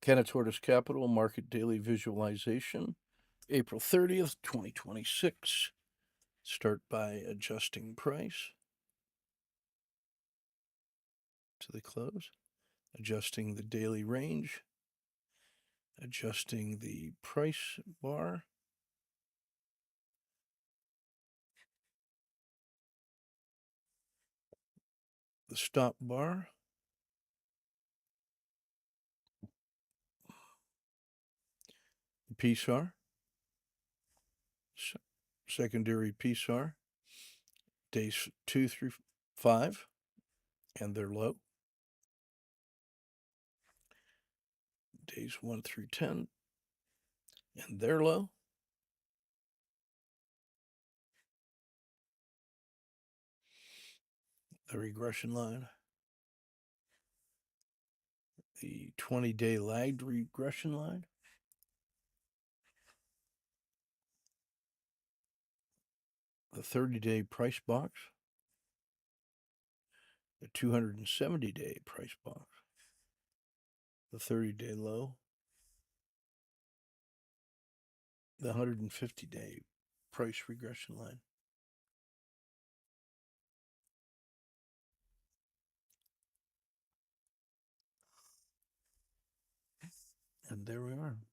Canatortus Capital Market Daily Visualization, April 30th, 2026. Start by adjusting price to the close, adjusting the daily range, adjusting the price bar, the stop bar, the PSAR, secondary PSAR, days 2 through 5, and their low, days 1 through 10, and their low, the regression line, the 20-day lagged regression line, the 30-day price box, the 270-day price box, the 30-day low, the 150-day price regression line. And there we are.